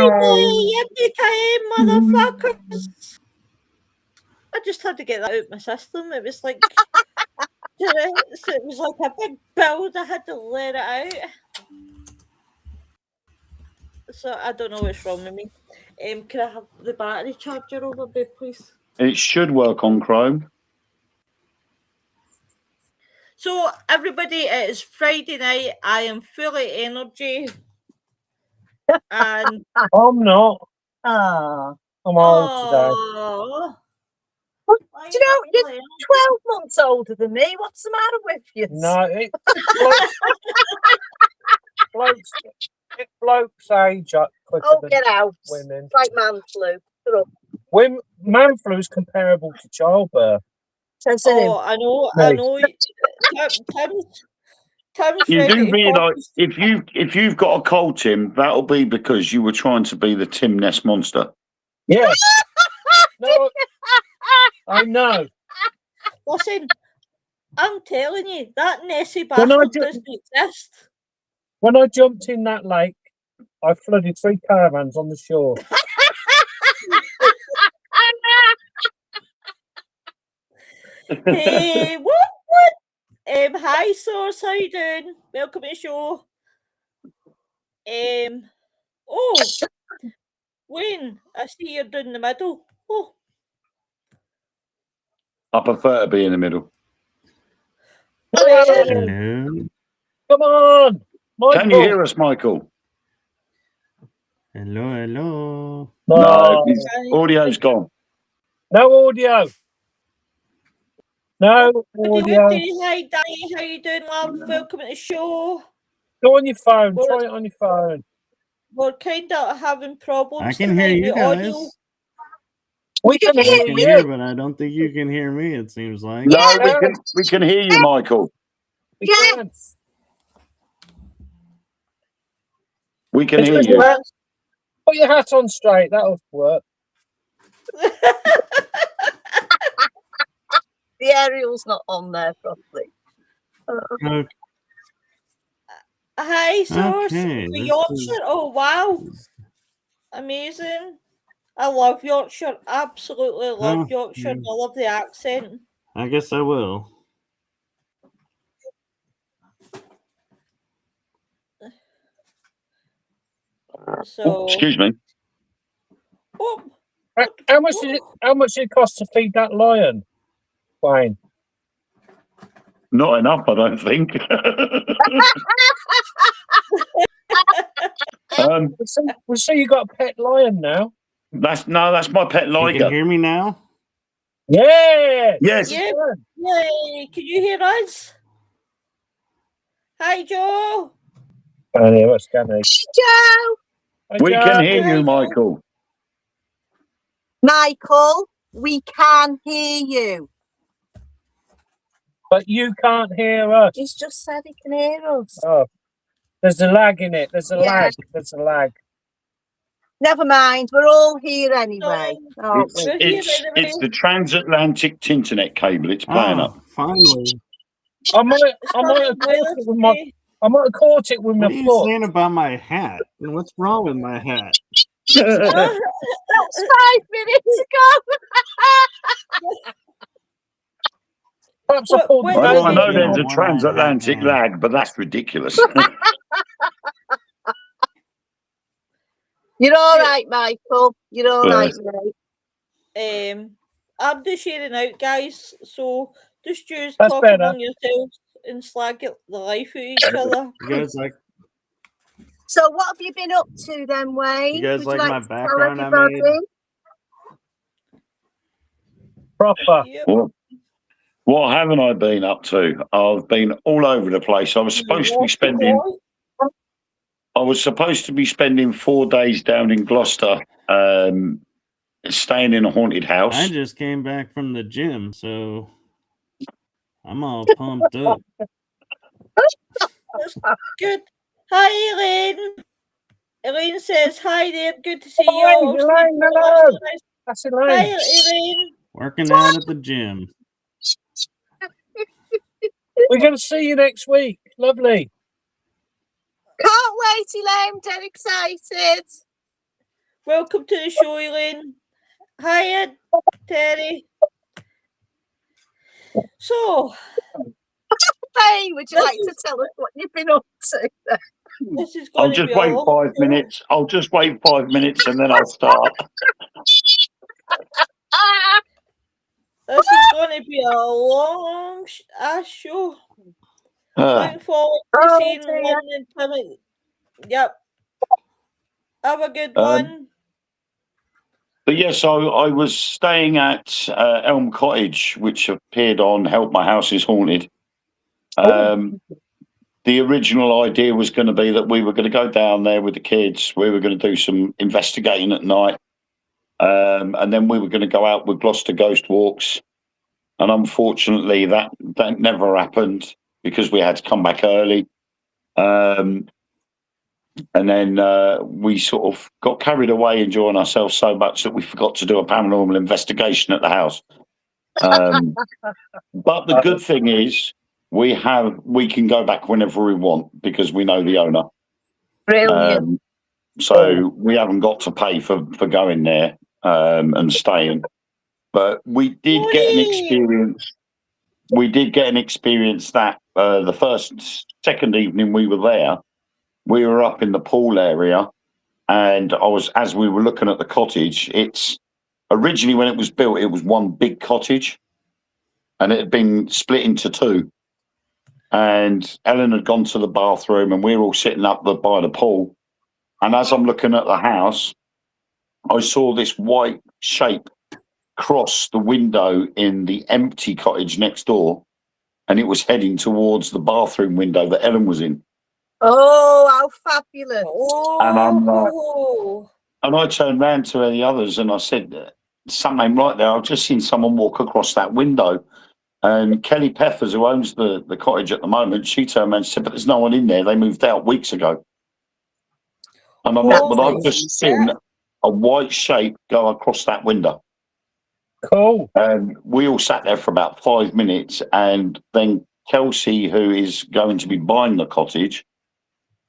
Yippee-ki-yay, motherfuckers! I just had to get that out of my system. It was like it was like a big build. I had to let it out. So I don't know what's wrong with me. Can I have the battery charger over there, please? It should work on Chrome. So everybody, it is Friday night. I am full of energy. And I'm not. I'm old today. Well, do you know, you're 12 months older than me. What's the matter with you? No, blokes age up quicker than get out. Women. It's like man flu. Man flu is comparable to childbirth. I know. Tim's You ready do to realise if you've got a cold, Tim, that'll be because you were trying to be the Tim Ness monster. Yes. No, I know. Listen, I'm telling you, that Nessie bastard doesn't exist. When I jumped in that lake, I flooded 3 caravans on the shore. Hey, what? Hi, Source. How you doing? Welcome to the show. Wayne, I see you're down the middle. Oh, I prefer to be in the middle. Hello. Come on, Michael. Can you hear us, Michael? Hello. No, his audio's gone. No audio. No audio. Hi, Danny. How you doing, love? Welcome to the show. Go on your phone. Try it on your phone. We're kind of having problems. I can hear you guys. Audio. We can hear you, but I don't think you can hear me. It seems like. No, we can hear you, Michael. Yes. We can hear you. Put your hat on straight. That'll work. The aerial's not on there properly. Hi, Source. Okay, Yorkshire. Oh, wow. Amazing. I love Yorkshire. Absolutely love Yorkshire. I love the accent. I guess I will. So, excuse me. How much did it cost to feed that lion, Wayne? Not enough, I don't think. We see you got a pet lion now. That's my pet liger. You can hear me now? Yes. Yes. Yay. Can you hear us? Hi, Joe. What's going on? Joe. We can hear you, Michael. Michael, we can hear you. But you can't hear us. He's just said he can hear us. Oh, there's a lag in it. There's a lag. There's a lag. Never mind. We're all here anyway. It's the transatlantic internet cable. It's playing up. Finally. I might have caught it with my. I might have caught it with my foot. What are you saying about my hat? And what's wrong with my hat? That's 5 minutes ago. Perhaps I know there's a transatlantic lag, but that's ridiculous. You're all right, Michael. You're all right, mate. I'm just sharing out, guys. So just use That's talk better. among yourselves and slag it the life out of each other. You guys like? So what have you been up to then, Wayne? You guys Would like my background I made? Proper. Yep. What haven't I been up to? I've been all over the place. I was supposed to be spending 4 days down in Gloucester, staying in a haunted house. I just came back from the gym, so I'm all pumped up. That's good. Hi, Elaine. Elaine says, hi there. Good to see you all. Elaine, hello. That's Elaine. Hi, Elaine. Working out at the gym. We're going to see you next week. Lovely. Can't wait, Elaine. Dead excited. Welcome to the show, Elaine. Hiya, Terry. So, Hey, would you like to tell us what you've been up to? this is I'll going to just be a wait long 5 show. minutes. I'll just wait 5 minutes and then I'll start. This is going to be a long ass show. Looking forward to Oh, seeing dear. London Timmy. Yep. Have a good Um, one. But yes, I was staying at Elm Cottage, which appeared on Help My House is Haunted. The original idea was going to be that we were going to go down there with the kids. We were going to do some investigating at night. And then we were going to go out with Gloucester Ghost Walks. And unfortunately, that never happened because we had to come back early. And then we sort of got carried away enjoying ourselves so much that we forgot to do a paranormal investigation at the house. But the good thing is we can go back whenever we want because we know the owner. Brilliant. So we haven't got to pay for going there and staying. But we did get an experience. We did get an experience that the second evening we were there, we were up in the pool area, and as we were looking at the cottage, it's originally when it was built, it was one big cottage, and it had been split into two. And Ellen had gone to the bathroom, and we were all sitting up by the pool. And as I'm looking at the house, I saw this white shape cross the window in the empty cottage next door, and it was heading towards the bathroom window that Ellen was in. Oh, how fabulous. And I'm like, and I turned round to the others and I said, something ain't right there. I've just seen someone walk across that window. And Kelly Peffers, who owns the cottage at the moment, she turned around and said, but there's no one in there. They moved out weeks ago. And I'm like, but I've just seen a white shape go across that window. Cool. And we all sat there for about 5 minutes. And then Kelsey, who is going to be buying the cottage,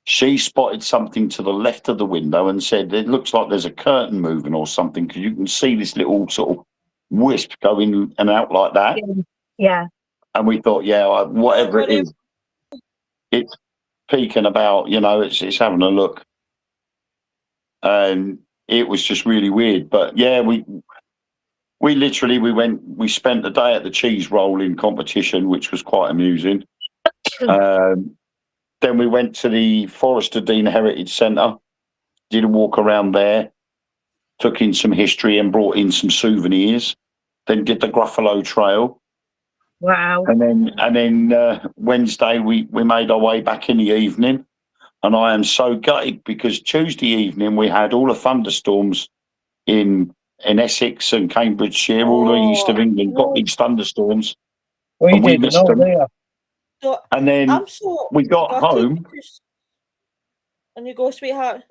she spotted something to the left of the window and said, it looks like there's a curtain moving or something because you can see this little sort of wisp go in and out like that. Yeah. And we thought, yeah, whatever it is, it's peeking about, it's having a look. And it was just really weird. But yeah, we spent the day at the cheese rolling competition, which was quite amusing. Then we went to the Forest of Dean Heritage Centre, did a walk around there, took in some history and brought in some souvenirs, then did the Gruffalo Trail. Wow. And then Wednesday we made our way back in the evening. And I am so gutted because Tuesday evening we had all the thunderstorms in Essex and Cambridgeshire, all the east of England got these thunderstorms. We and we didn't missed know them. there. So, And then we got home. And you go, sweetheart.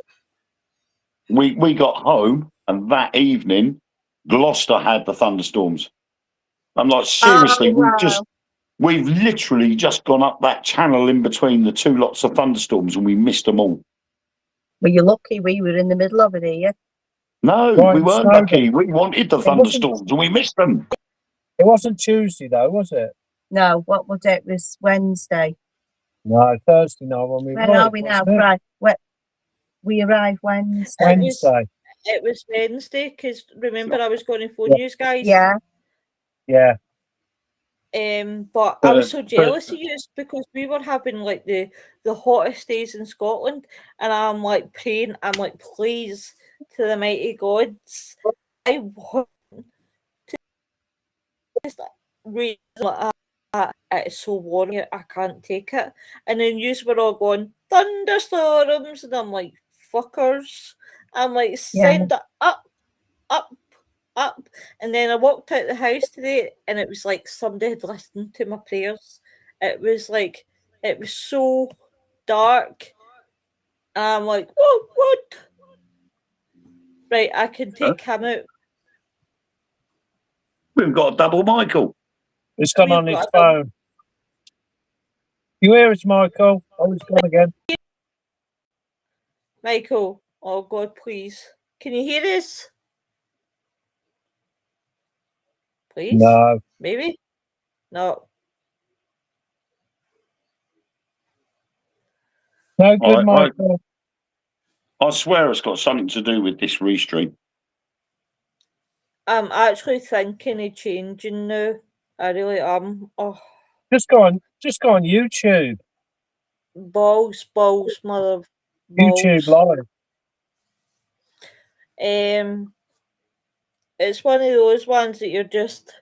We got home, and that evening, Gloucester had the thunderstorms. I'm like, seriously, we've literally just gone up that channel in between the two lots of thunderstorms, and we missed them all. Well, you're lucky we were in the middle of it here. No, we weren't lucky. We wanted the thunderstorms, and we missed them. It wasn't Tuesday, though, was it? No, what was it? It was Wednesday. No, Thursday night when we Where are we now? Right. We arrived Wednesday. It was Wednesday, because remember I was going to phone you guys. Yeah. Yeah. But I was so jealous of you because we were having like the hottest days in Scotland, and I'm like praying, I'm like, please, to the mighty gods, I want to just read like that. It's so warm here, I can't take it. And then you were all going thunderstorms, and I'm like, fuckers. I'm like, send it up. And then I walked out the house today, and it was like somebody had listened to my prayers. It was like, it was so dark. And I'm like, oh, what? Right, I can take him out. We've got a double Michael. It's gone on his phone. You hear us, Michael? Oh, it's gone again. Michael, oh God, please Can you hear us? Please? No. Maybe? No. No good, Michael. I swear it's got something to do with this restream. I'm actually thinking of changing now. I really am. Oh, Just go on YouTube. balls, mother YouTube balls. Live. It's one of those ones that you're just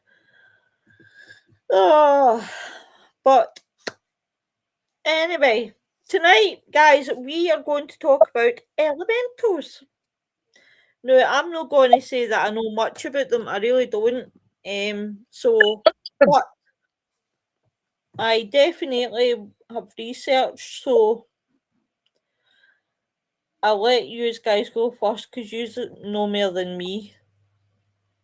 but anyway, tonight, guys, we are going to talk about elementals. Now, I'm not going to say that I know much about them. I really don't. But I definitely have researched, so I'll let you guys go first because you know more than me.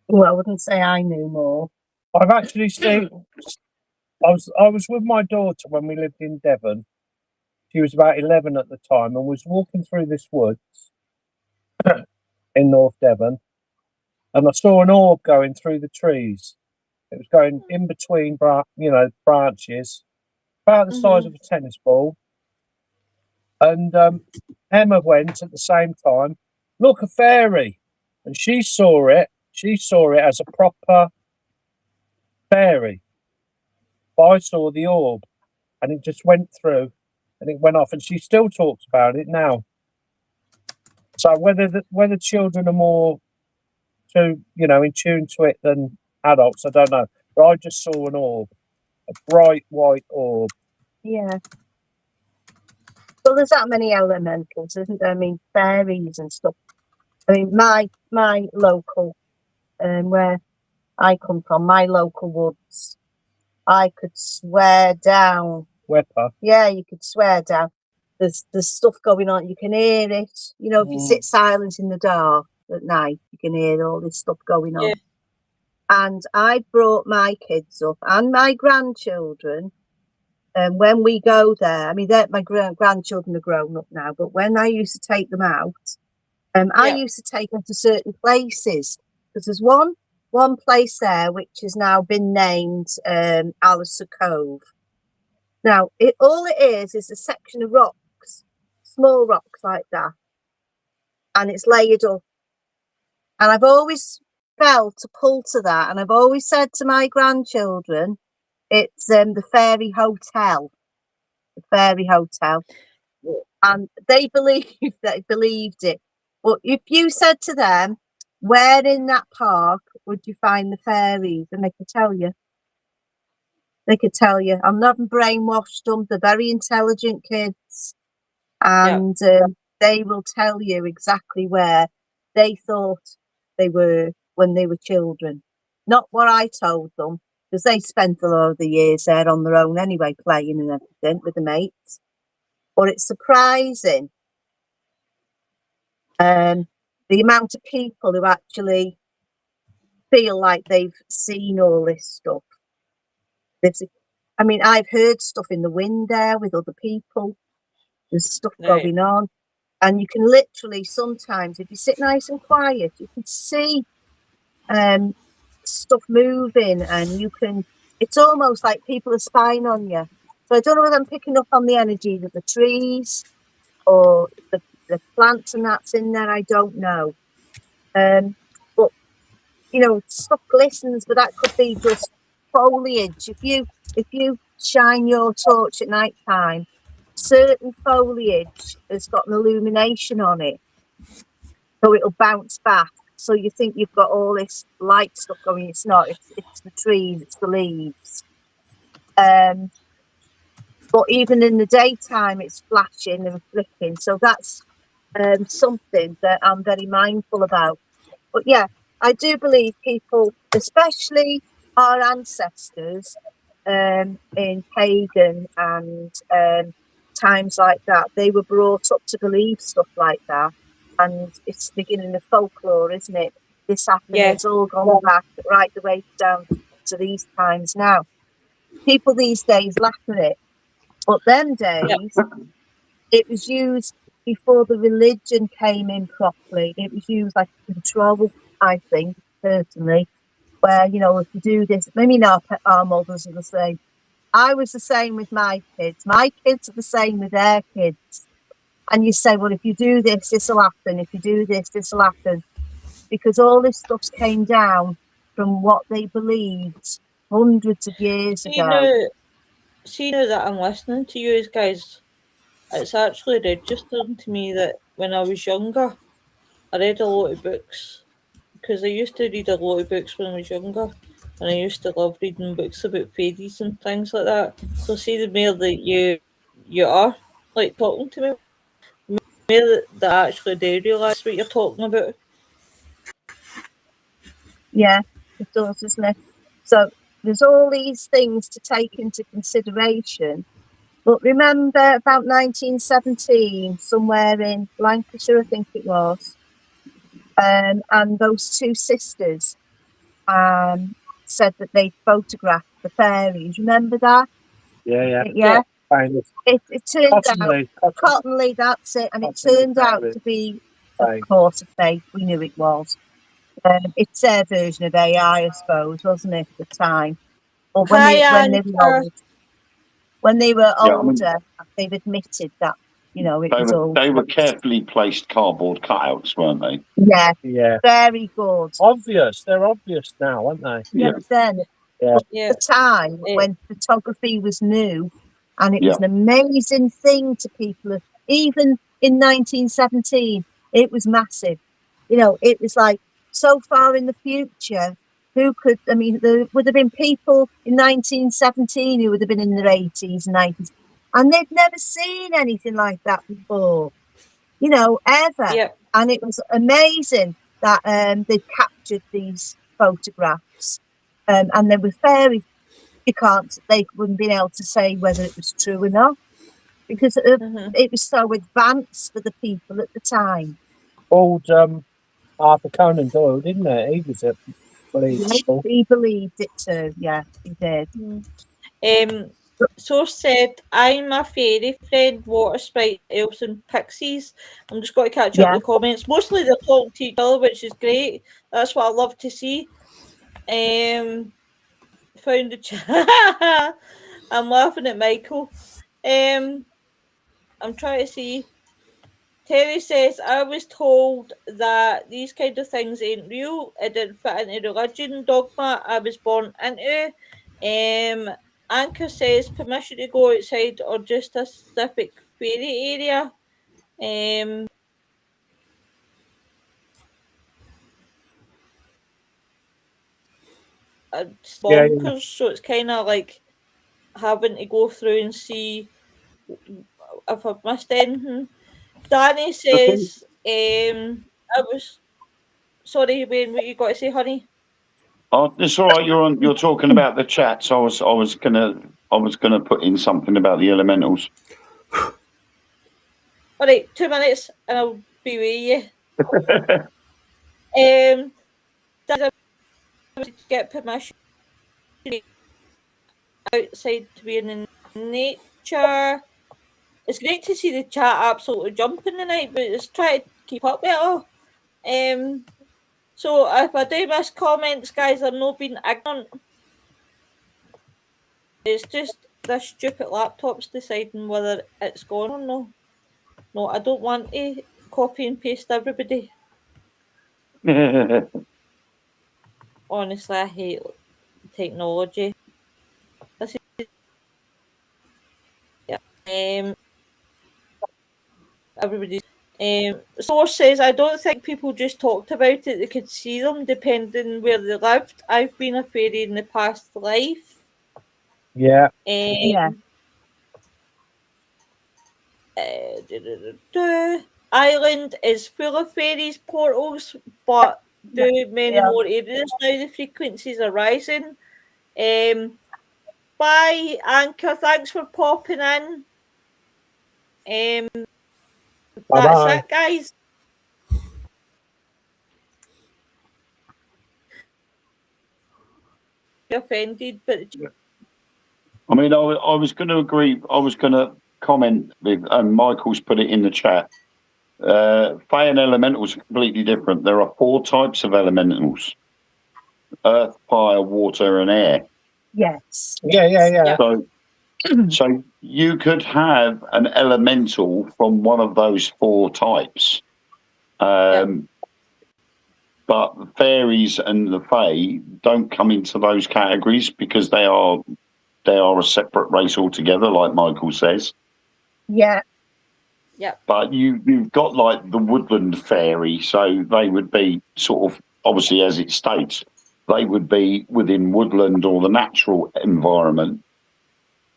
Well, I wouldn't say I knew more. I've actually seen. I was with my daughter when we lived in Devon. She was about 11 at the time, and was walking through this woods in North Devon, and I saw an orb going through the trees. It was going in between, branches, about the size of a tennis ball. And Emma went at the same time. Look, a fairy, and she saw it. She saw it as a proper fairy. But I saw the orb, and it just went through, and it went off, and she still talks about it now. So whether children are more in tune to it than adults, I don't know. But I just saw an orb, a bright white orb. Yeah. Well, there's that many elementals, isn't there? I mean, fairies and stuff. I mean, my local, where I come from, my local woods, I could swear down. Whipper. Yeah, you could swear down. There's stuff going on. You can hear it. You know, if you sit silent in the dark at night, you can hear all this stuff going on. Yeah. And I brought my kids up and my grandchildren. And when we go there, I mean, my grandchildren are grown up now, but when I used to take them out, I used to take them to certain places, because there's one place there which has now been named Alistair Cove. Now, all it is a section of rocks, small rocks like that, and it's layered up. And I've always felt a pull to that, and I've always said to my grandchildren, it's the Fairy Hotel. The Fairy Hotel. And they believed it. But if you said to them, where in that park would you find the fairies? And they could tell you. They could tell you. I'm not brainwashed them. They're very intelligent kids. And they will tell you exactly where they thought they were when they were children. Not what I told them, because they spent a lot of the years there on their own anyway, playing and everything with the mates. But it's surprising the amount of people who actually feel like they've seen all this stuff. I mean, I've heard stuff in the wind there with other people. There's stuff going on. And you can literally sometimes, if you sit nice and quiet, you can see stuff moving, and it's almost like people are spying on you. So I don't know whether I'm picking up on the energy of the trees or the plants and that's in there. I don't know. But, stuff glistens, but that could be just foliage. If you shine your torch at night time, certain foliage has got an illumination on it, so it'll bounce back. So you think you've got all this light stuff going. It's not. It's the trees. It's the leaves. But even in the daytime, it's flashing and flickering. So that's something that I'm very mindful about. But yeah, I do believe people, especially our ancestors in pagan and times like that, they were brought up to believe stuff like that. And it's the beginning of folklore, isn't it? This happened. It's all gone back right the way down to these times now. People these days laugh at it. But them days, it was used before the religion came in properly. It was used like control, I think, personally, where, you know, if you do this, maybe not our mothers are the same. I was the same with my kids. My kids are the same with their kids. And you say, well, if you do this, this will happen. If you do this, this will happen. Because all this stuff came down from what they believed hundreds of years ago. See now that I'm listening to you guys, it's actually registered to me that when I was younger, I read a lot of books. Because I used to read a lot of books when I was younger. And I used to love reading books about fairies and things like that. So see the more that you are like talking to me, the more that I actually do realise what you're talking about. Yeah, it does, isn't it? So there's all these things to take into consideration. But remember about 1917, somewhere in Lancashire, I think it was, and those two sisters said that they photographed the fairies. Remember that? Yeah. Yeah. Famous. It turned out, Cottonley. Cottonley, that's it, and it Cottonley turned out fairies. to be, Fake. of course, a fake. We knew it was. It's their version of AI, I suppose, wasn't it, at the time? But when they were old, when they were Yeah, I mean, older, they've admitted that, you know, it was all they were fake. carefully placed cardboard cutouts, weren't they? Yeah, Yeah. very good. Obvious. They're obvious now, aren't they? Yeah, but then Yeah. Yeah. the time when photography was new, and it was Yeah. an amazing thing to people. Even in 1917, it was massive. You know, it was like so far in the future. Who could? I mean, there would have been people in 1917 who would have been in their 80s and 90s, and they'd never seen anything like that before. You know, ever. Yeah. And it was amazing that they captured these photographs, and they were very. They wouldn't be able to say whether it was true or not because it was so advanced for the people at the time. Called Arthur Conan Doyle, didn't it? He was a believable. He believed it too. Yeah, he did. Source said, I'm a fairy friend, water sprite, elves and pixies. I'm just going to catch up the comments. Mostly they're talking to each other, which is great. That's what I love to see. Found the chat. I'm laughing at Michael. I'm trying to see. Terry says, I was told that these kind of things ain't real. It didn't fit into religion dogma I was born into. Anchor says, permission to go outside or just a specific fairy area. It's bonkers, so it's kind of like having to go through and see if I've missed anything. Danny says, I was sorry, Wayne, what you got to say, honey? Oh, it's all right. You're talking about the chat, so I was gonna put in something about the elementals. All right, 2 minutes, and I'll be with you. Does I get permission outside to be in nature? It's great to see the chat absolutely jumping tonight, but it's trying to keep up with it. So if I do miss comments, guys, I'm not being ignorant. It's just this stupid laptop's deciding whether it's gone or no. No, I don't want to copy and paste everybody. Honestly, I hate technology. This is everybody's. Source says, I don't think people just talked about it, they could see them depending where they lived. I've been a fairy in the past life. Yeah. Ireland is full of fairies portals, but do many more areas now. The frequencies are rising. Bye, Anchor. Thanks for popping in. That's it, guys. Offended, but I mean, I was going to agree. I was going to comment with, Michael's put it in the chat. Fey and elementals are completely different. There are 4 types of elementals: earth, fire, water, and air. Yes. Yeah. So you could have an elemental from one of those 4 types. But the fairies and the Fae don't come into those categories because they are a separate race altogether, like Michael says. Yeah. But you've got like the woodland fairy, so they would be sort of, obviously as it states, they would be within woodland or the natural environment.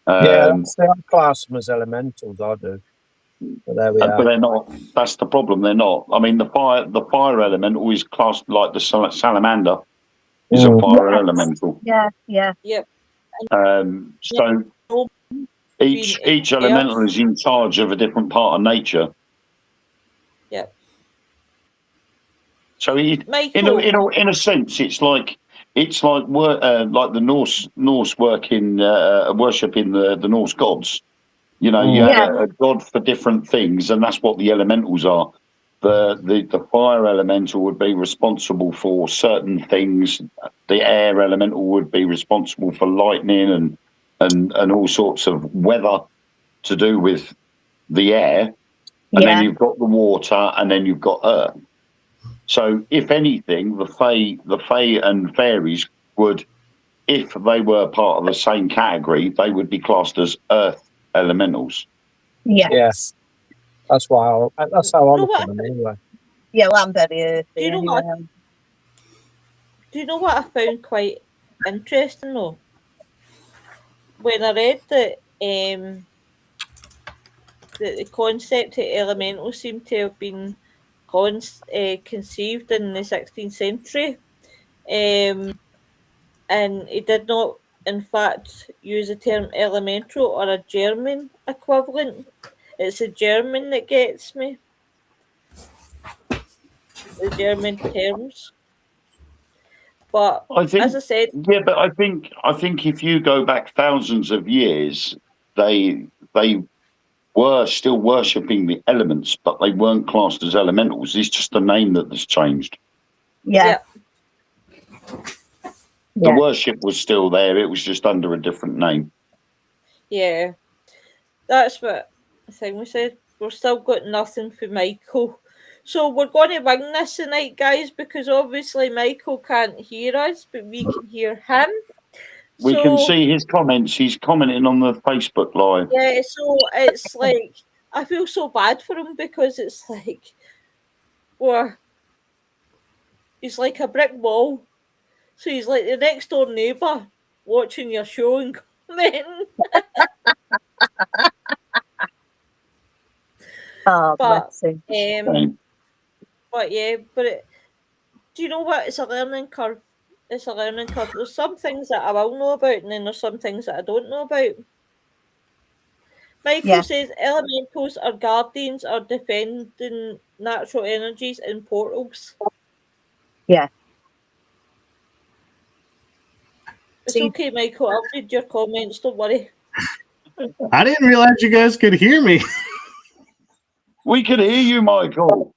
I class them as elementals, I do. But there we But are. they're not. That's the problem. They're not. I mean, the fire elemental is classed like the salamander is a fire elemental. Yeah. So each elemental is in charge of a different part of nature. Yep. So in a sense, it's like the Norse worshiping the Norse gods. You know, you had a god for different things, and that's what the elementals are. The fire elemental would be responsible for certain things. The air elemental would be responsible for lightning and all sorts of weather to do with the air. And then you've got the water, and then you've got earth. So, if anything, the Fae and fairies would, if they were part of the same category, they would be classed as earth elementals. Yes. That's how I look at them anyway. Yeah, well, I'm very earthy. Do you know anyway. Do you know what I found quite interesting though? When I read that the concept of elementals seemed to have been conceived in the 16th century, and he did not, in fact, use the term elemental or a German equivalent. It's a German that gets me. The German terms. But as I said, but I think if you go back thousands of years, they were still worshipping the elements, but they weren't classed as elementals. It's just the name that has changed. Yeah. The worship was still there. It was just under a different name. Yeah, that's what I think we said. We've still got nothing for Michael. So we're going to wing this tonight, guys, because obviously Michael can't hear us, but we can hear him. We can see his comments. He's commenting on the Facebook Live. Yeah, so it's like, I feel so bad for him because it's like, he's like a brick wall. So he's like the next door neighbour watching your show and commenting. Bless him. But yeah, do you know what? It's a learning curve. It's a learning curve. There's some things that I will know about, and then there's some things that I don't know about. Michael says elementals are guardians or defending natural energies in portals. Yeah. It's okay, Michael. I'll read your comments. Don't worry. I didn't realize you guys could hear me. We could hear you, Michael.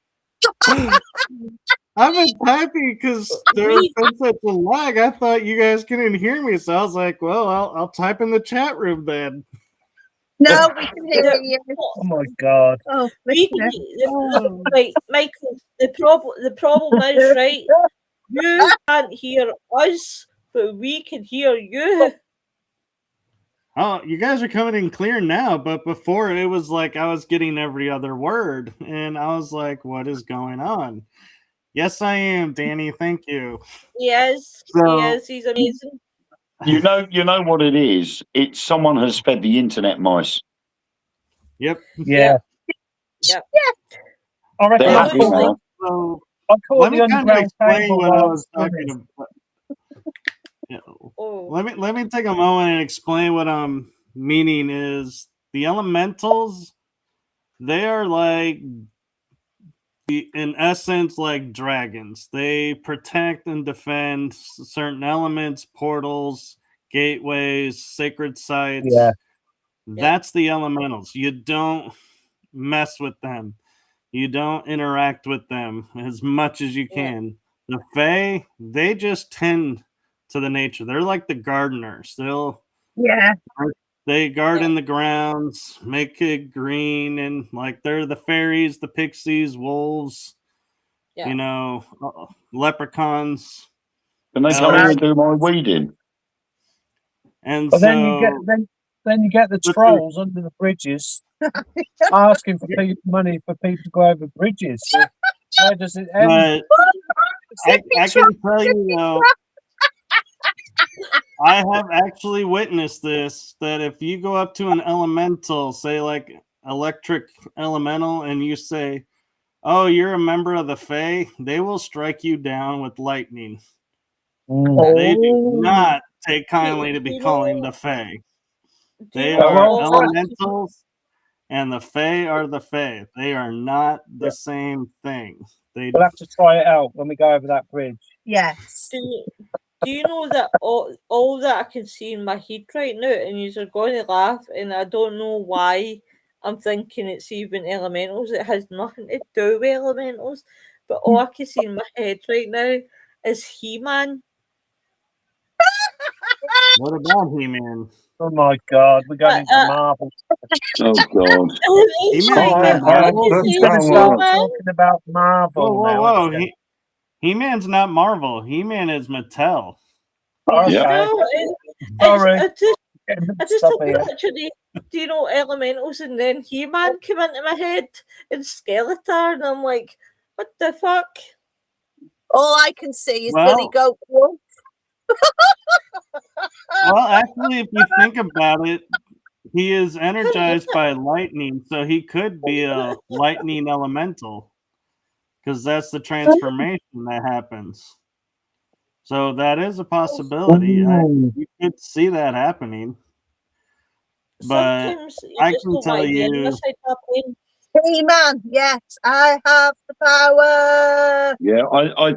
I've been typing because there's been such a lag. I thought you guys couldn't hear me, so I was like, "Well, I'll type in the chat room then." No, we can hear you. Oh my God! Oh, right, Michael. The problem is, right? You can't hear us, but we can hear you. Oh, you guys are coming in clear now, but before it was like I was getting every other word, and I was like, "What is going on?" Yes, I am, Danny. Thank you. Yes, he's amazing. You know what it is? It's someone has fed the internet mice. Yep. Yeah. Yep. I reckon They're happy like, now. I call it the underground explain what I was cable. talking about. Let me take a moment and explain what I'm meaning is the elementals. They are like, in essence, like dragons. They protect and defend certain elements, portals, gateways, sacred sites. Yeah. That's the elementals. You don't mess with them. You don't interact with them as much as you Yeah. can. The Fae, they just tend to the nature. They're like the gardeners. Yeah. They garden the grounds, make it green, and like they're the fairies, the pixies, wolves, Yeah. you know, leprechauns. Can they come here and do my weeding? And But so then you get the But trolls under the bridges asking for money for people to go over bridges. So where does it end? but I can tell you though, I have actually witnessed this, that if you go up to an elemental, say like electric elemental, and you say, "Oh, you're a member of the Fae," they will strike you down with lightning. They do not take kindly to be calling the Fae. They are elementals, and the Fae are the Fae. They are not the same thing. We'll have to try it out when we go over that bridge. Yes. Do you know that all that I can see in my head right now, and you're going to laugh, and I don't know why I'm thinking it's even elementals. It has nothing to do with elementals, but all I can see in my head right now is He-Man. What about He-Man? Oh my God, we're going into Marvel. Oh God! He-Man's Like, not all I Marvel. can He's see going to is start He-Man. talking about Marvel Whoa, now. whoa! isn't he? He-Man's not Marvel. He-Man is Mattel. Okay. No, Sorry. I just Stop had here. to actually, do you know, elementals, and then He-Man came into my head, and Skeletor, and I'm like, what the fuck? All I can see is Well- Billy Goat Wolf. Well, actually, if you think about it, he is energized by lightning, so he could be a lightning elemental, because that's the transformation that happens. So that is a possibility. You could see that happening. But Sometimes you I just can don't tell want to be in you, the side of brain. He-Man, yes, I have the power. Yeah, I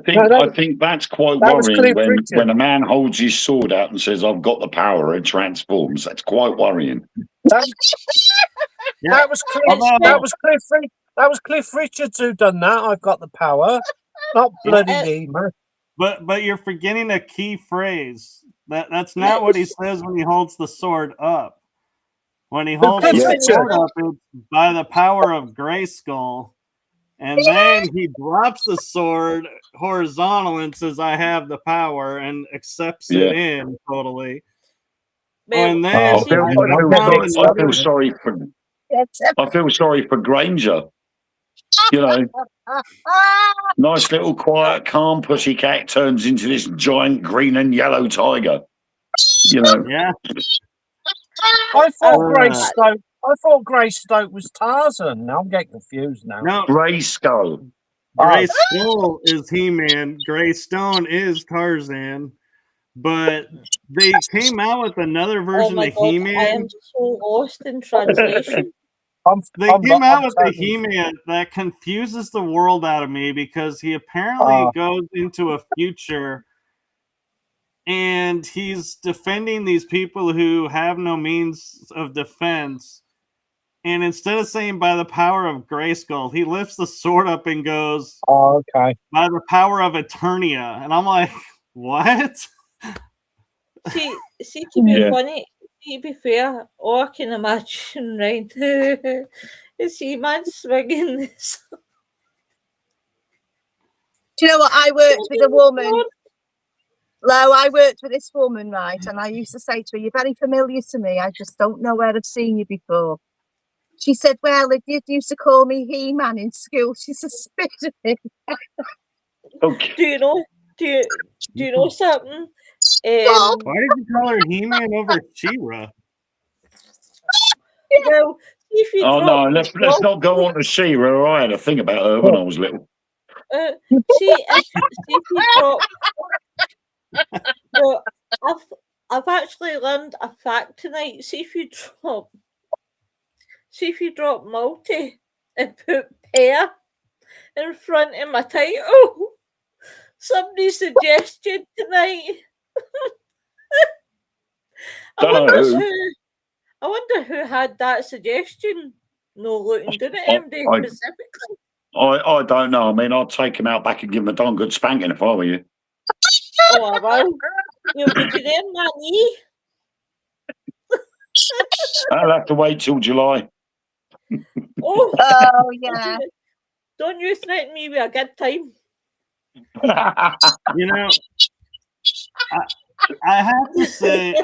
think that's quite that was worrying Cliff Richard. when a man holds his sword out and says, "I've got the power," and transforms. That's quite worrying. That was Cliff. Although- That was Cliff Richards who done that. I've got the power, not bloody He-Man. but you're forgetting a key phrase. That's not what he says when he holds the sword up. When he holds the Cliff sword Richard. up, it's by the power of Grayskull. And then he drops the sword horizontal and says, "I have the power," and accepts it in totally. And then I feel sorry for Granger. You know, nice little quiet, calm pussycat turns into this giant green and yellow tiger. You know, yeah. I thought Greystoke was Tarzan. Now I'm getting confused now. No, Grayskull. Grayskull is He-Man. Greystone is Tarzan. But they came out with another Oh version my of god, I He-Man. am so lost in translation. They came out with a He-Man that confuses the world out of me, because he apparently goes into a future and he's defending these people who have no means of defense. And instead of saying by the power of Grayskull, he lifts the sword up and goes, "Oh, okay, by the power of Eternia." And I'm like, what? See, to be funny, to be fair, all I can imagine right now is He-Man swinging this. Do you know what? I worked with a woman. Lo, I worked with this woman, right? And I used to say to her, "You're very familiar to me. I just don't know where I've seen you before." She said, "Well, if you used to call me He-Man in school, she suspected me." Okay. Do you know something? Why did you call her He-Man over She-Ra? Well, if you no, let's not go on to She-Ra. I had a thing about her when I was little. see if you drop. Well, I've actually learned a fact tonight. See if you drop multi and put pair in front of my title. Somebody's suggestion tonight. I wonder who had that suggestion. No looking down at MD specifically. I don't know. I mean, I'd take him out back and give him a darn good spanking if I were you. Oh, well, you'll be there, Nanny. I'll have to wait till July. Oh, Oh, yeah. don't you threaten me with a good time. You know, I have to say,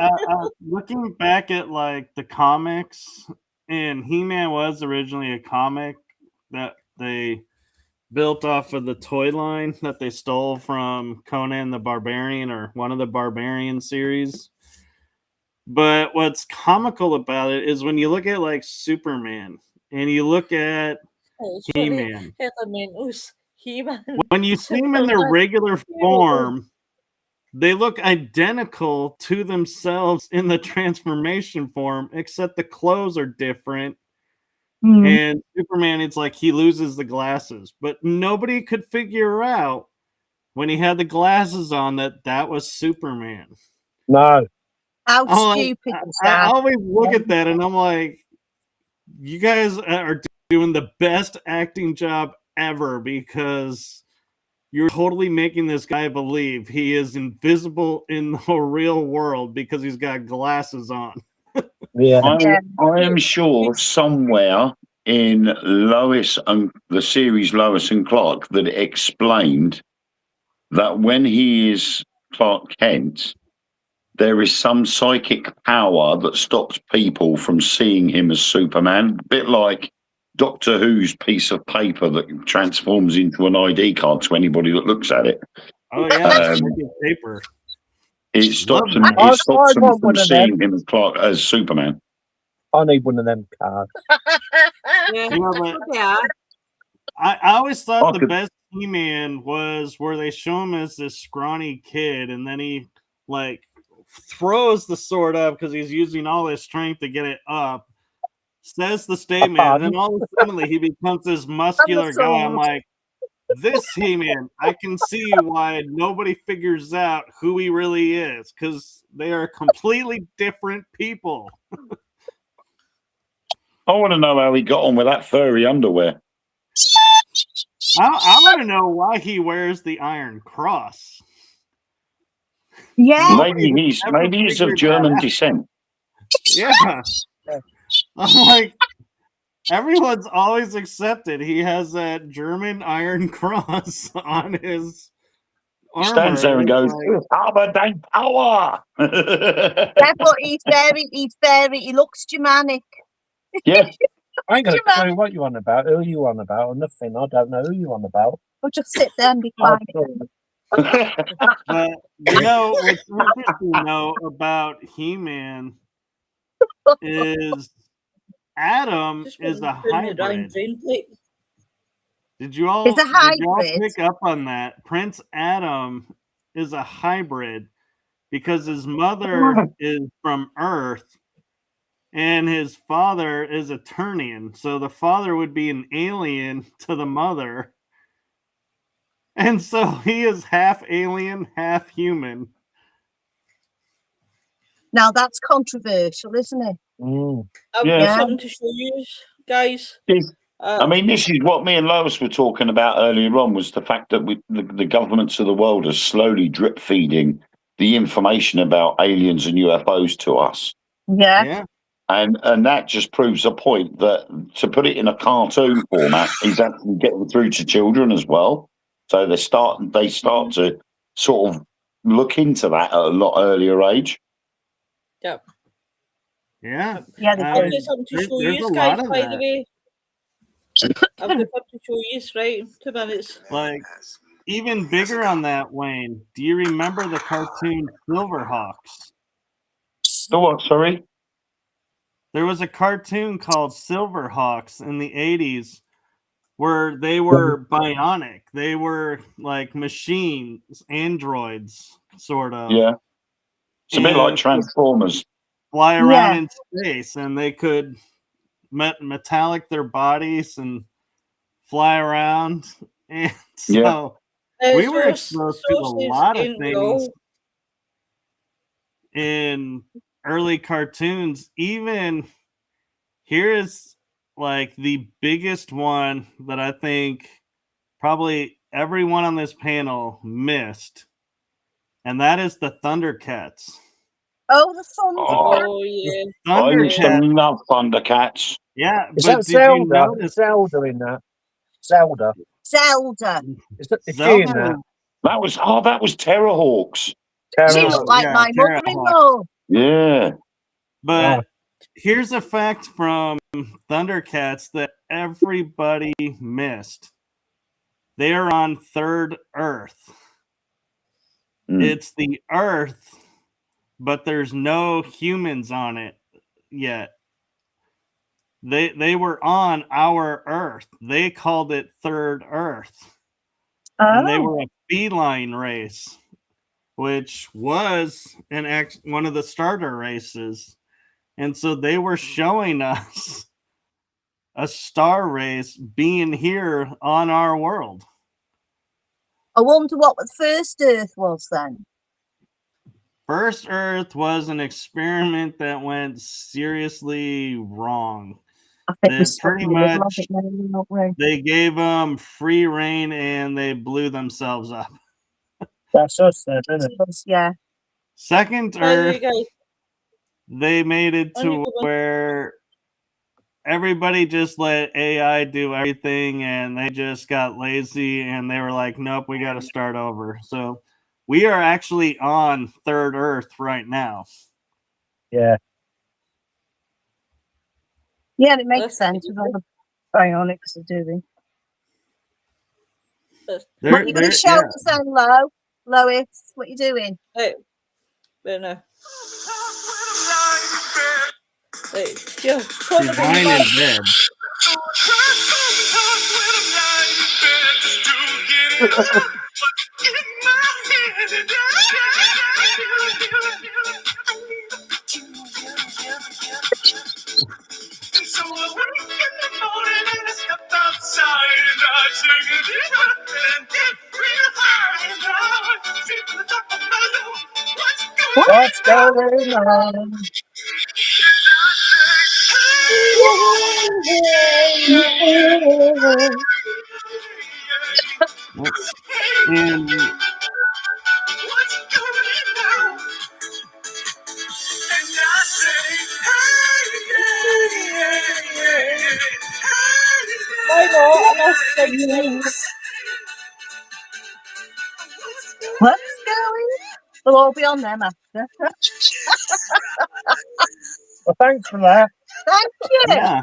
looking back at like the comics, and He-Man was originally a comic that they built off of the toy line that they stole from Conan the Barbarian, or one of the Barbarian series. But what's comical about it is when you look at like Superman and you look at He-Man, Elementals, He-Man. when you see them in their regular form, they look identical to themselves in the transformation form, except the clothes are different. And Superman, it's like he loses the glasses, but nobody could figure out when he had the glasses on that was Superman. No. How I'm stupid like, is I that? always look at that and I'm like, you guys are doing the best acting job ever, because you're totally making this guy believe he is invisible in the real world because he's got glasses on. Yeah. I am sure somewhere in Lois and the series Lois and Clark that it explained that when he is Clark Kent, there is some psychic power that stops people from seeing him as Superman, a bit like Doctor Who's piece of paper that transforms into an ID card to anybody that looks at it. Oh yeah, paper. It stops Love them. that. It stops I them want from one of seeing them. him as Clark as Superman. I need one of them cards. Yeah. You know, but Yeah. I always thought I the could- best He-Man was where they show him as this scrawny kid, and then he like throws the sword up because he's using all his strength to get it up. Says the statement, and then all of a sudden he becomes this muscular guy. I'm like, this He-Man, I can see why nobody figures out who he really is, because they are completely different people. I want to know how he got on with that furry underwear. I want to know why he wears the Iron Cross. Yeah. Maybe he's of German descent. Yeah. I'm like, everyone's always accepted he has that German Iron Cross on his armor. Stands there and goes, Like, "Aber dein Power." Yeah, but he's very, he looks Germanic. Yeah. I ain't got a clue what you on about, who you on about, or nothing. I don't know who you on about. I'll just sit there and be Oh, quiet. but you know what's interesting though about He-Man is Adam Just is a want to turn it around hybrid. drain plate. Did you all It's a hybrid. pick up on that? Prince Adam is a hybrid because his mother is from Earth and his father is a Turnian. So the father would be an alien to the mother. And so he is half alien, half human. Now that's controversial, isn't it? I've Yeah. got something to show you guys. I mean, this is what me and Lois were talking about earlier on, was the fact that the governments of the world are slowly drip feeding the information about aliens and UFOs to us. Yeah. And that just proves a point that to put it in a cartoon format is actually getting through to children as well. So they start to sort of look into that at a lot earlier age. Yep. Yeah. Yeah, I've got something to show there's you a guys, lot of by that. the way. I've got something to show you, right? 2 minutes. Like, even bigger on that, Wayne, do you remember the cartoon Silverhawks? The what, sorry? There was a cartoon called Silverhawks in the 80s where they were bionic. They were like machines, androids, sort of. Yeah. It's a bit like And Transformers. fly around Yeah. in space, and they could metallic their bodies and fly around. And so we were exposed to a lot of things in early cartoons. Even here is like the biggest one that I think probably everyone on this panel missed, and that is the Thundercats. Oh, the Thundercats. Oh yeah. I used to Thundercats. love Thundercats. Yeah, Is but that did you Zelda? notice Zelda in that? Zelda. Zelda. Is she in that? That was Terrorhawks. She Terror. looked like yeah, my Terrahawk. mother-in-law. Yeah. But here's a fact from Thundercats that everybody missed. They are on Third Earth. It's the Earth, but there's no humans on it yet. They were on our Earth. They called it Third Earth. And they were a feline race, which was one of the starter races. And so they were showing us a star race being here on our world. I wonder what the first Earth was then. First Earth was an experiment that went seriously wrong. I think They pretty much way. they gave them free reign and they blew themselves up. That's us then, isn't it? Yeah. Second By the way, Earth, guys, they made it on you to go. where everybody just let AI do everything and they just got lazy and they were like, nope, we got to start over. So we are actually on Third Earth right now. Yeah. Yeah, it makes That's sense with all the bionics are doing. They're- What you going to they're- shout yeah. us then, Lois? What you doing? Right. Wait, no. Right. Yeah. Put She's them on the lying mic. in bed. So I wake in the morning and I step outside and I take a deep breath and get real high and I see to the top of my lungs. What's going on? And What's going on? And I say, hey, Why not? And I think What's going on? We'll all be on them after. Well, thanks for that. Thank you. yeah.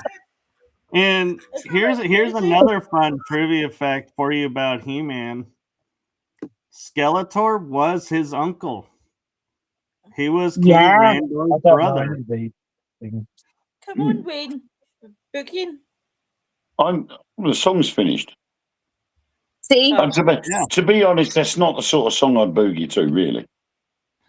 And here's another fun trivia fact for you about He-Man. Skeletor was his uncle. He was King Yeah. I Randor's don't know brother. any of these things. come on, Wayne. Boogieing. The song's finished. See? Oh. And to be honest, that's not the sort of song I'd boogie to, really.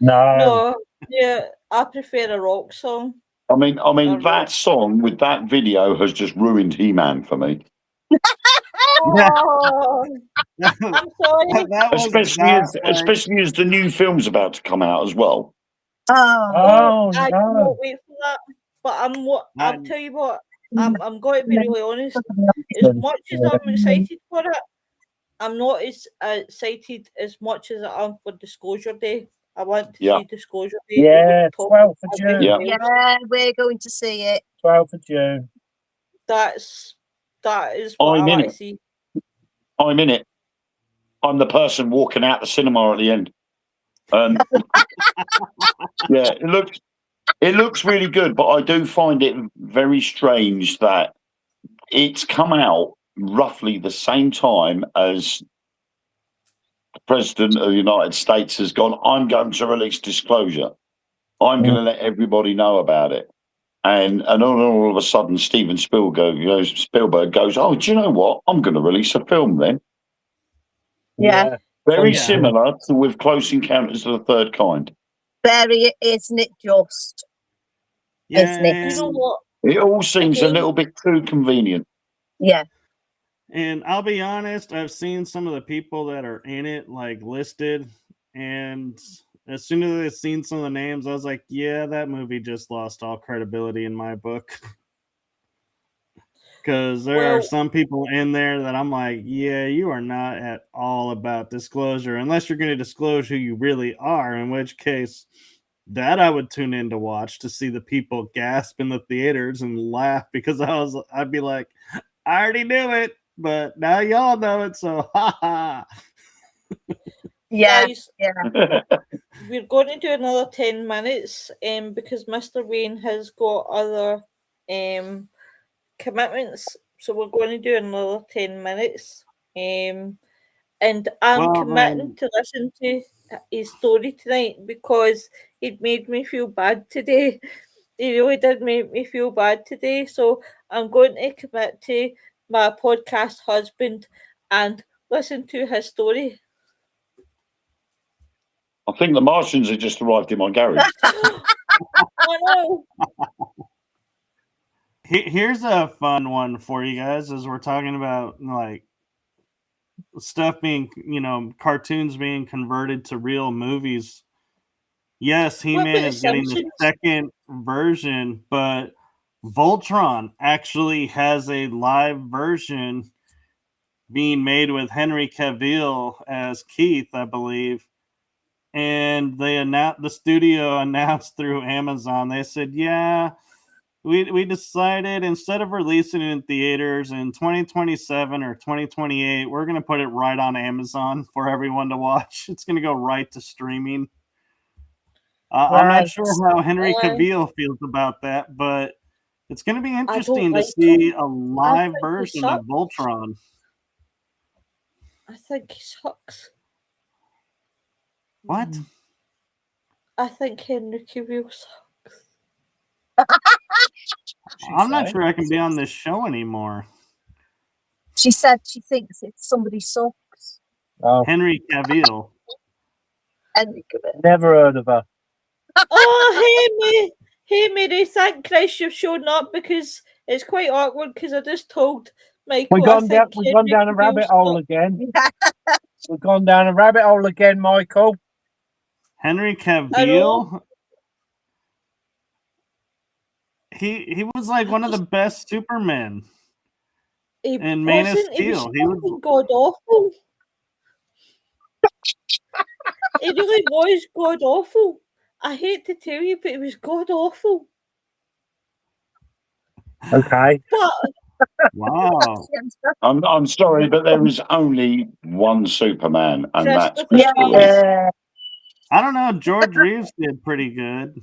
No. No. Yeah, I prefer a rock song. I mean, rock. that song with that video has just ruined He-Man for me. Oh, I'm sorry. That was Especially as the new film's about to come out as well. Oh. Oh, I no. cannot wait for that. But I'll tell you what. I'm going to be really honest. As much as I'm excited for it, I'm not as excited as much as I am for Disclosure Day. I want to see Disclosure Day. Yeah, over the top 12th of of June. everything else. Yeah, we're going to see it. 12th of June. That is what I I'm in want to it. see. I'm in it. I'm the person walking out the cinema at the end. Yeah, it looks really good, but I do find it very strange that it's come out roughly the same time as the President of the United States has gone, I'm going to release Disclosure. I'm going to let everybody know about it. And all of a sudden, Steven Spielberg goes, oh, do you know what? I'm going to release a film then. Yeah. Very Yeah. similar to with Close Encounters of the Third Kind. Very, isn't it just? Isn't it? You know what? It all seems a Again- little bit too convenient. Yeah. And I'll be honest, I've seen some of the people that are in it like listed, and as soon as I've seen some of the names, I was like, yeah, that movie just lost all credibility in my book. Because there are some people in there that I'm like, yeah, you are not at all about disclosure, unless you're going to disclose who you really are, in which case that I would tune in to watch, to see the people gasp in the theaters and laugh, because I'd be like, I already knew it, but now y'all know it, so ha ha. Yeah, Guys, yeah. we're going to do another 10 minutes because Mr. Wayne has got other commitments. So we're going to do another 10 minutes. And I'm committing to listen to his story tonight because it made me feel bad today. It really did make me feel bad today. So I'm going to commit to my podcast husband and listen to his story. I think the Martians have just arrived in my garage. Oh no. Here's a fun one for you guys, as we're talking about like stuff being, cartoons being converted to real movies. Yes, He-Man is getting the second version, but Voltron actually has a live version being made with Henry Cavill as Keith, I believe. And the studio announced through Amazon, they said, yeah, we decided instead of releasing it in theaters in 2027 or 2028, we're going to put it right on Amazon for everyone to watch. It's going to go right to streaming. I'm not sure how Henry Cavill feels about that, but it's going to be interesting to see a live version of Voltron. I think he sucks. What? I think Henry Cavill sucks. I'm not sure I can be on this show anymore. She said she thinks if somebody sucks. Oh. Henry Cavill. Henry Cavill. Never heard of her. Oh, hey Mary, thank Christ you've shown up, because it's quite awkward because I just told Michael. We've gone down a rabbit hole again. We've gone down a rabbit hole again, Michael. Henry Cavill. He was like one of the best Supermen. And Man of Steel. He was god awful. It really was god awful. I hate to tell you, but it was god awful. Okay. But wow. I'm sorry, but there is only one Superman, and that's yeah. I don't know. George Reeves did pretty good.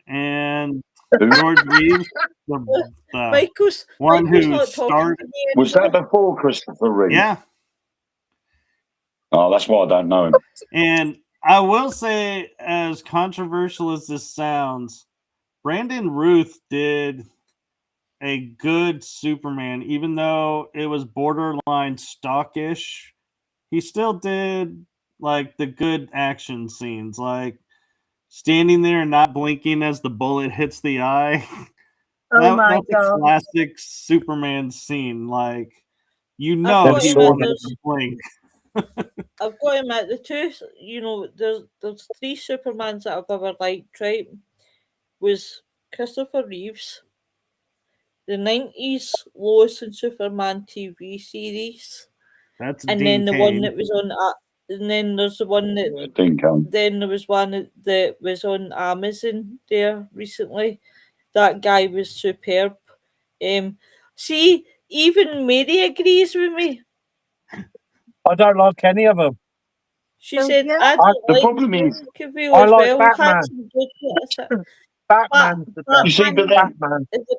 And George Reeves, the one who started. Was that before Christopher Reeve? Yeah. Oh, that's why I don't know him. And I will say, as controversial as this sounds, Brandon Routh did a good Superman, even though it was borderline stockish. He still did like the good action scenes, like standing there and not blinking as the bullet hits the eye. That's a classic Superman scene. Like, he won't blink. I've got him at the two. There's three Supermans that I've ever liked. Right, was Christopher Reeves, the 90s Lois and Superman TV series. That's and Dean then the Cain. one that was on. And then there's the one that. Then there was one that was on Amazon there recently. That guy was superb. See, even Mary agrees with me. I don't like any of them. She said, I don't the like problem is, Cavill I as like well. Batman. Batman's the best. You see, but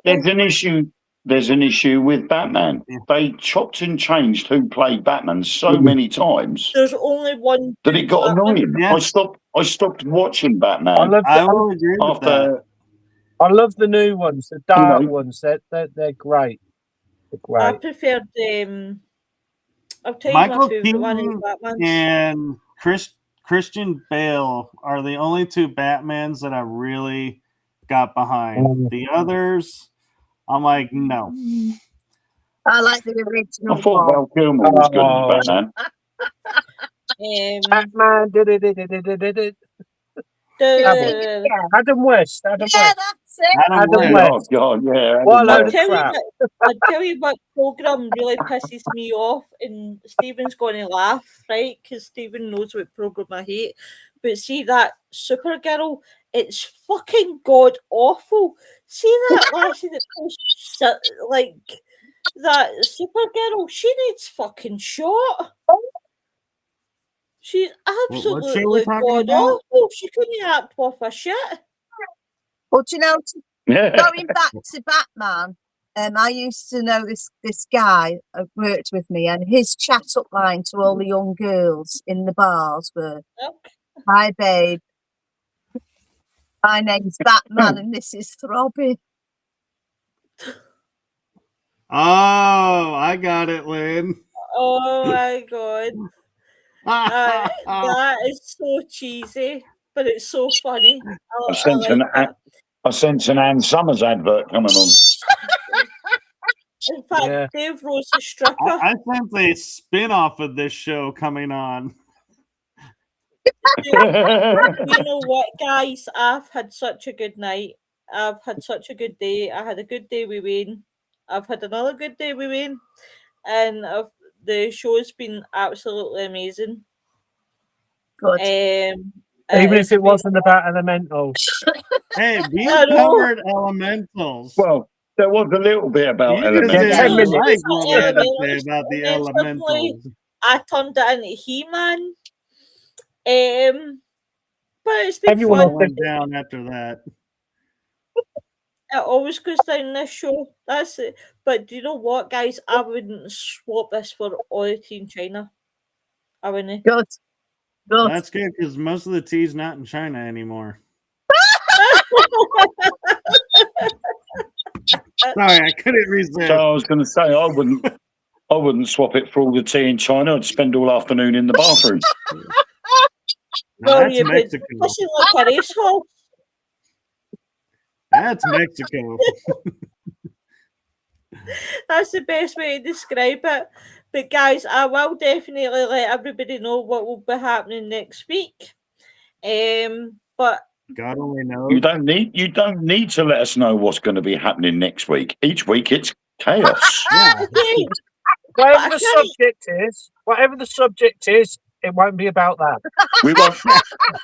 there's an issue. There's an issue with Batman. Yeah. They chopped and changed who played Batman so many times. There's only one that it got annoying. Yeah. I stopped watching Batman. I love the new ones, the dark ones. They're great. They're great. I preferred I'll tell Michael you my favorite one is Batman. And Christian Bale are the only two Batmans that I really got behind. The others, I'm like, no. I like the original. I thought Val Kilmer was good as Batman. Batman did it. Adam West. That's it. Adam Adam West. Oh God, yeah. What a Adam load West. of crap. I tell you what program really pisses me off, and Stephen's going to laugh, right? Because Stephen knows what program I hate. But see that Supergirl, it's fucking god awful. See that lassie that goes like that Supergirl, she needs fucking shot. She's What show are we absolutely talking god about? awful. She couldn't act worth a shit. Well, do you know, Yeah. going back to Batman, I used to know this guy worked with me, and his chat up line to all the young girls in the bars were, "Hi, babe. My name's Batman, and this is Throbbing." Oh, I got it, Lynn. Oh my god. That is so cheesy, but it's so funny. I sense an Ann Summers advert coming on. In fact, Yeah. Dave Rose a stripper. I sense a spin-off of this show coming on. You know what, guys? I've had such a good night. I've had such a good day. I had a good day with Wayne. I've had another good day with Wayne. And the show's been absolutely amazing. Good. Even if it wasn't about elementals. Hey, we I know. covered elementals. Well, there was a little bit about You just elementals. Yeah, 10 didn't minutes. like what we had to say Elementals, about the and then suddenly elementals. I turned it into He-Man. But it's been Everyone fun. else Went down after that. It always goes down this show. That's it. But do you know what, guys? I wouldn't swap this for all the tea in China. I wouldn't. Good. Good. That's good because most of the tea's not in China anymore. Sorry, I couldn't resist. So I was going to say I wouldn't swap it for all the tea in China. I'd spend all afternoon in the bathroom. Now, that's you've been Mexico. pushing like a racehorse. That's Mexico. That's the best way to describe it. But guys, I will definitely let everybody know what will be happening next week. But God only knows. You don't need to let us know what's going to be happening next week. Each week it's chaos. Yeah. okay, Whatever the subject is, it won't be about that. We won't.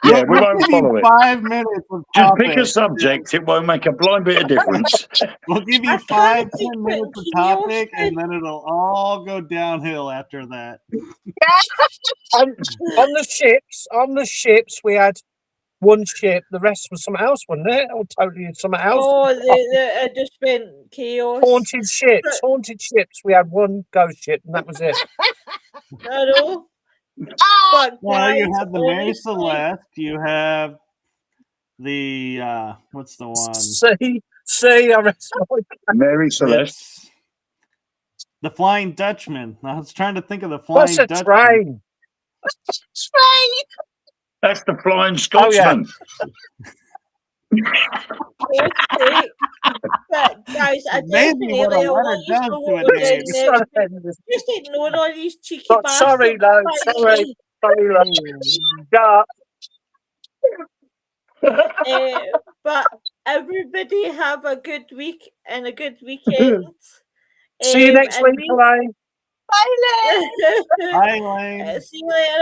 Yeah, we won't We'll give you follow it. 5 minutes of Just pick a topic. subject. It won't make a blind bit of difference. We'll give you I 5, can't 10 keep minutes of putting topic, chaos and then it'll all go downhill after that. On the ships, we had one ship. The rest was something else, wasn't it? Or totally something else. Oh, it just went chaos. Haunted ships. We had one ghost ship, and that was it. I know. But Well, you guys, have the Mary honestly, Celeste. You have the what's the one? See, I rest my Mary Celeste. It's the Flying Dutchman. I was trying to think of the Flying What's a Dutchman. train? That's the Flying Oh, yeah. Scotsman. okay. But guys, I Maybe what a definitely will letter let you does know to what a we're day. doing next. Just ignore all these cheeky bastards. Sorry, no, sorry. Yeah. But everybody have a good week and a good weekend. See you next and week, Elaine. Bye, Liz. Bye, Elaine. See you later.